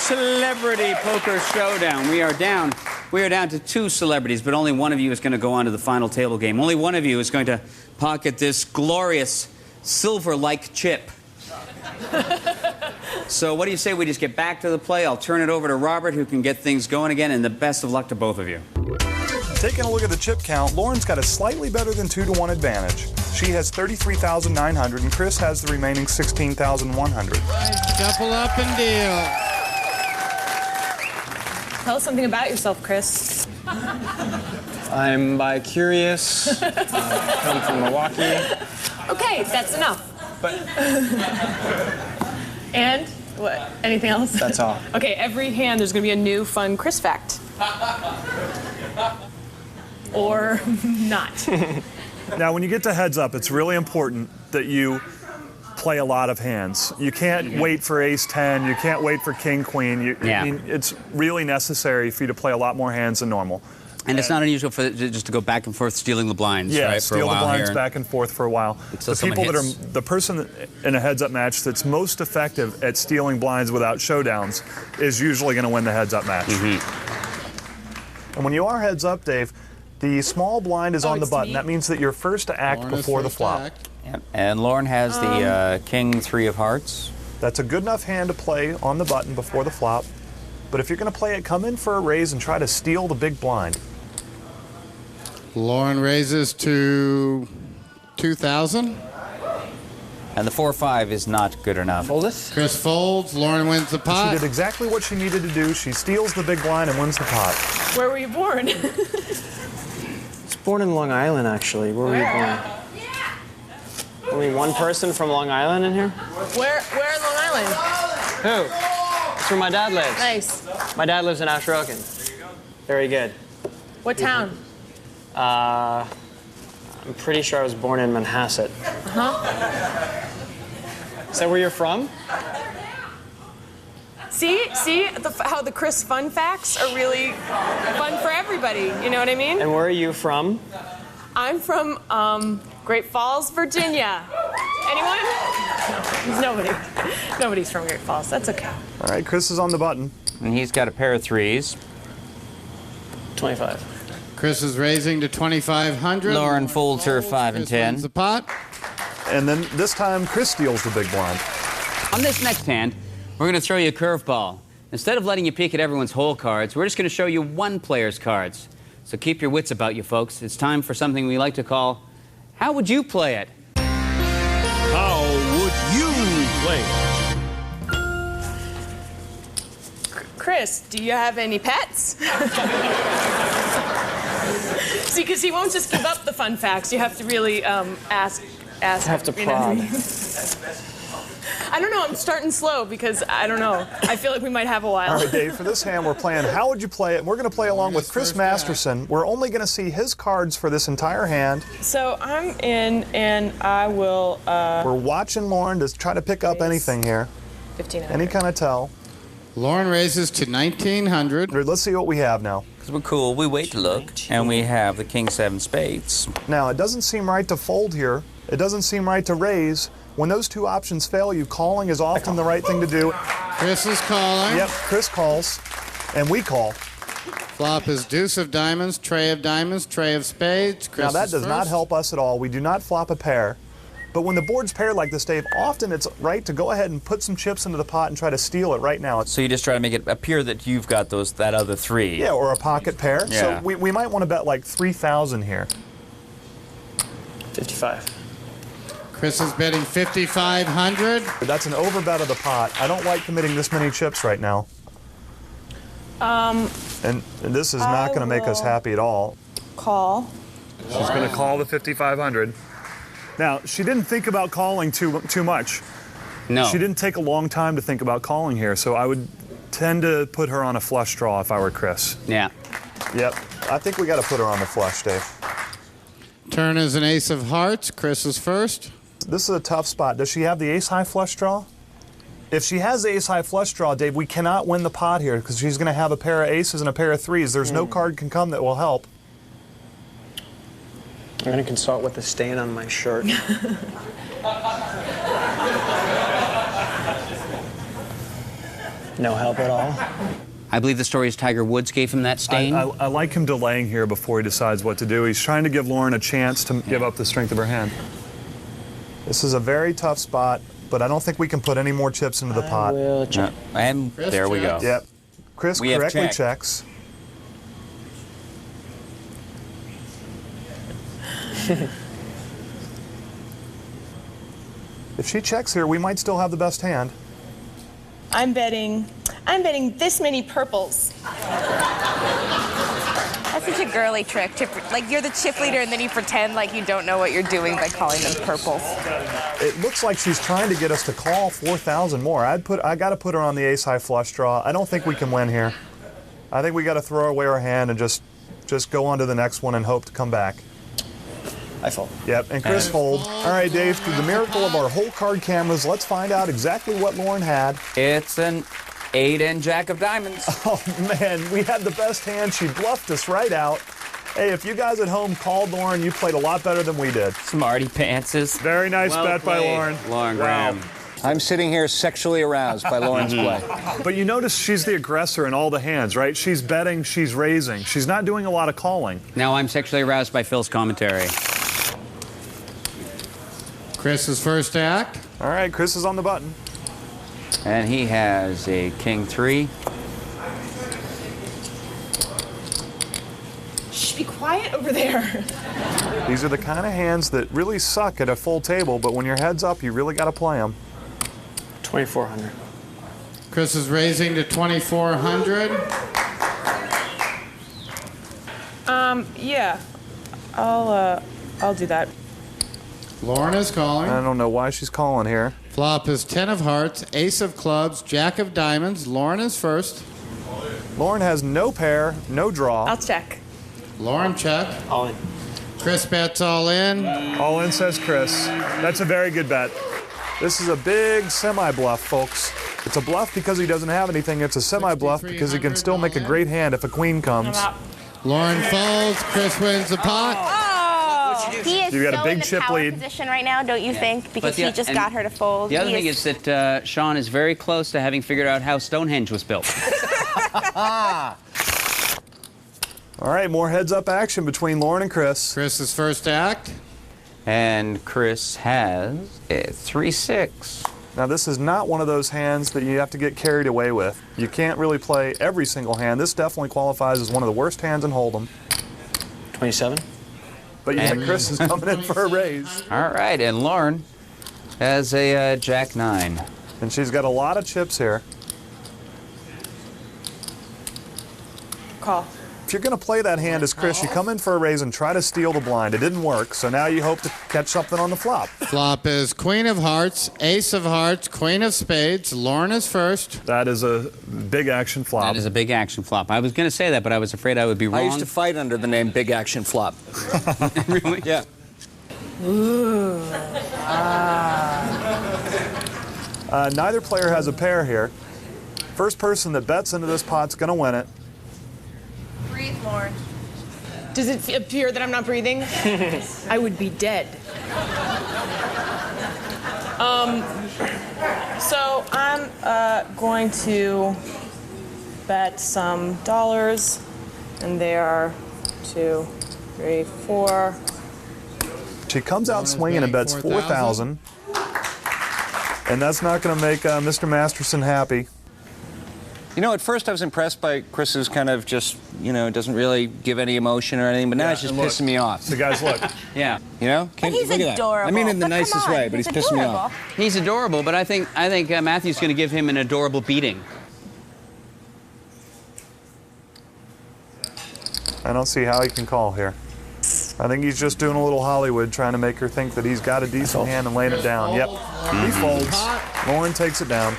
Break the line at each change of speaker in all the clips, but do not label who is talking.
Celebrity Poker Showdown. We are down to 2 celebrities, but only one of you is going to go on to the final table game. Only one of you is going to pocket this glorious silver-like chip. So what do you say we just get back to the play? I'll turn it over to Robert, who can get things going again, and the best of luck to both of you.
Taking a look at the chip count, Lauren's got a slightly better than 2-to-1 advantage. She has 33,900, and Chris has the remaining 16,100.
Double up and deal.
Tell us something about yourself, Chris.
I'm bi-curious. Come from Milwaukee.
Okay, that's enough.
But
And what? Anything else?
that's all.
Okay, every hand there's going to be a new fun Chris fact. Or not.
Now, when you get to heads up, it's really important that you play a lot of hands. You can't wait for ace-10. You can't wait for king-queen. I mean, it's really necessary for you to play a lot more hands than normal.
And it's not unusual for just to go back and forth stealing the blinds,
yeah,
right?
steal the blinds back and forth for a while.
Until
the people that are the person in a heads-up match that's most effective at stealing blinds without showdowns is usually going to win the heads-up match. And when you are heads-up, Dave, the small blind is on the button. That means that you're first to act before the flop.
Yep. And Lauren has the king 3 of hearts.
That's a good enough hand to play on the button before the flop. But if you're going to play it, come in for a raise and try to steal the big blind.
Lauren raises to 2,000.
And the 4-5 is not good enough.
Fold it.
Chris folds. Lauren wins the pot.
She did exactly what she needed to do. She steals the big blind and wins the pot.
Where were you born?
Born in Long Island, actually. Where were you born? Only one person from Long Island in here?
Where in Long Island?
Who? That's where my dad lives.
Nice.
My dad lives in Ashokan. Very good.
What town?
I'm pretty sure I was born in Manhasset. Is that where you're from?
See how the Chris fun facts are really fun for everybody. You know what I mean?
And where are you from?
I'm from Great Falls, Virginia. Anyone? Nobody. Nobody's from Great Falls. That's okay.
All right, Chris is on the button.
And he's got a pair of 3s.
25.
Chris is raising to 2,500.
Lauren folds her 5 and
Chris
10.
wins the pot.
And then this time, Chris steals the big blind.
On this next hand, we're going to throw you a curveball. Instead of letting you peek at everyone's hole cards, we're just going to show you one player's cards. So keep your wits about you, folks. It's time for something we like to call, How Would You Play It?
How would you play it?
Chris, do you have any pets? See, because he won't just give up the fun facts. You have to really ask.
Have to
you know what I
prod.
mean? I don't know. I'm starting slow because I don't know. I feel like we might have a while.
All right, Dave, for this hand, we're playing How Would You Play It? We're going to play along with Chris Masterson. We're only going to see his cards for this entire hand.
So I'm in, and I will.
We're watching Lauren to try to pick up anything here.
1,500.
Any kind of tell.
Lauren raises to 1,900.
Let's see what we have now.
Because we're cool, we wait to look, and we have the king 7 spades.
Now, it doesn't seem right to fold here. It doesn't seem right to raise. When those two options fail you, calling is often the right thing to do.
Chris is calling.
Yep, Chris calls, and we call.
Flop is deuce of diamonds, tray of diamonds, tray of spades. Chris
Now, that
is
does not
first.
help us at all. We do not flop a pair. But when the board's paired like this, Dave, often it's right to go ahead and put some chips into the pot and try to steal it right now.
So you just try to make it appear that you've got that other 3.
Yeah, or a pocket pair.
Yeah.
So we might want to bet like 3,000 here.
55.
Chris is bidding 5,500.
That's an overbet of the pot. I don't like committing this many chips right now. And this is not going to make us happy at all.
Call.
She's going to call the 5,500. Now, she didn't think about calling too much.
No.
She didn't take a long time to think about calling here, so I would tend to put her on a flush draw if I were Chris.
Yeah.
Yep. I think we got to put her on the flush, Dave.
Turn is an ace of hearts. Chris is first.
This is a tough spot. Does she have the ace-high flush draw? If she has the ace-high flush draw, Dave, we cannot win the pot here because she's going to have a pair of aces and a pair of 3s. There's no card can come that will help.
I'm going to consult with the stain on my shirt. No help at all.
I believe the story is Tiger Woods gave him that stain.
I like him delaying here before he decides what to do. He's trying to give Lauren a chance to give up the strength of her hand. This is a very tough spot, but I don't think we can put any more chips into the pot.
We'll check.
And
Chris
there we go.
checks.
Yep. Chris
We have
correctly
checked.
checks. If she checks here, we might still have the best hand.
I'm betting this many purples.
That's such a girly trick. Like you're the chip leader and then you pretend like you don't know what you're doing by calling them purples.
It looks like she's trying to get us to call 4,000 more. I got to put her on the ace-high flush draw. I don't think we can win here. I think we got to throw away our hand and just go on to the next one and hope to come back.
I fold.
Yep, and Chris fold. All right, Dave, through the miracle of our whole card cameras, let's find out exactly what Lauren had.
It's an 8 and Jack of Diamonds.
Oh, man, we had the best hand. She bluffed us right out. Hey, if you guys at home called Lauren, you played a lot better than we did.
Smarty pantses.
Very nice
Well
bet by
played,
Lauren.
Lauren
Wow.
Graham.
I'm sitting here sexually aroused by Lauren's play.
But you notice she's the aggressor in all the hands, right? She's betting, she's raising. She's not doing a lot of calling.
Now I'm sexually aroused by Phil's commentary.
Chris's first act.
All right, Chris is on the button.
And he has a king 3.
Shh, be quiet over there.
These are the kind of hands that really suck at a full table, but when your head's up, you really got to play them.
2,400.
Chris is raising to 2,400.
Yeah. I'll do that.
Lauren is calling.
I don't know why she's calling here.
Flop is 10 of hearts, ace of clubs, jack of diamonds. Lauren is first.
Lauren has no pair, no draw.
I'll check.
Lauren check.
All in.
Chris bets all in.
All in, says Chris. That's a very good bet. This is a big semi-bluff, folks. It's a bluff because he doesn't have anything. It's a semi-bluff because he can still make a great hand if a queen comes.
Lauren folds. Chris wins the pot.
He is
You got a
so
big
in the
chip
power
lead.
position right now, don't you think? Because he just
and
got her to fold.
The other
He
thing is that Sean is very close to having figured out how Stonehenge was built.
All right, more heads-up action between Lauren and Chris.
Chris's first act.
And Chris has a 3-6.
Now, this is not one of those hands that you have to get carried away with. You can't really play every single hand. This definitely qualifies as one of the worst hands in Hold'em.
27.
But yeah,
And-
Chris is coming in for a raise.
All right, and Lauren has a Jack 9.
And she's got a lot of chips here.
Call.
If you're going to play that hand as Chris, you come in for a raise and try to steal the blind. It didn't work, so now you hope to catch something on the flop.
Flop is queen of hearts, ace of hearts, queen of spades. Lauren is first.
That is a big action flop.
That is a big action flop. I was going to say that, but I was afraid I would be wrong.
I used to fight under the name Big Action Flop.
Really?
Yeah.
Neither player has a pair here. First person that bets into this pot's going to win it.
Breathe, Lauren.
Does it appear that I'm not breathing? I would be dead. So I'm going to bet some dollars, and they are 2, 3, 4.
She comes out
Lauren is
swinging and
betting
bets 4,000. And that's not going to make Mr. Masterson happy.
You know, at first I was impressed by Chris's kind of just, doesn't really give any emotion or anything, but now it's just
and look.
pissing me off.
So guys, look.
Yeah.
You know?
But he's
Look at that.
adorable.
I mean in the
But come
nicest
on,
way, but he's pissing me
adorable.
off.
He's adorable, but I think Matthew's going to give him an adorable beating.
I don't see how he can call here. I think he's just doing a little Hollywood, trying to make her think that he's got a decent hand and laying it down. Yep. He folds. Lauren takes it down.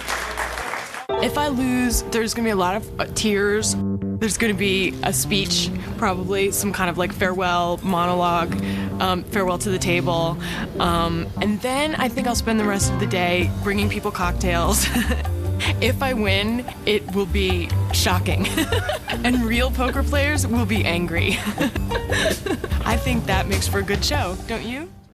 If I lose, there's going to be a lot of tears. There's going to be a speech, probably some kind of like farewell monologue, farewell to the table. And then I think I'll spend the rest of the day bringing people cocktails. If I win, it will be shocking. And real poker players will be angry. I think that makes for a good show, don't you?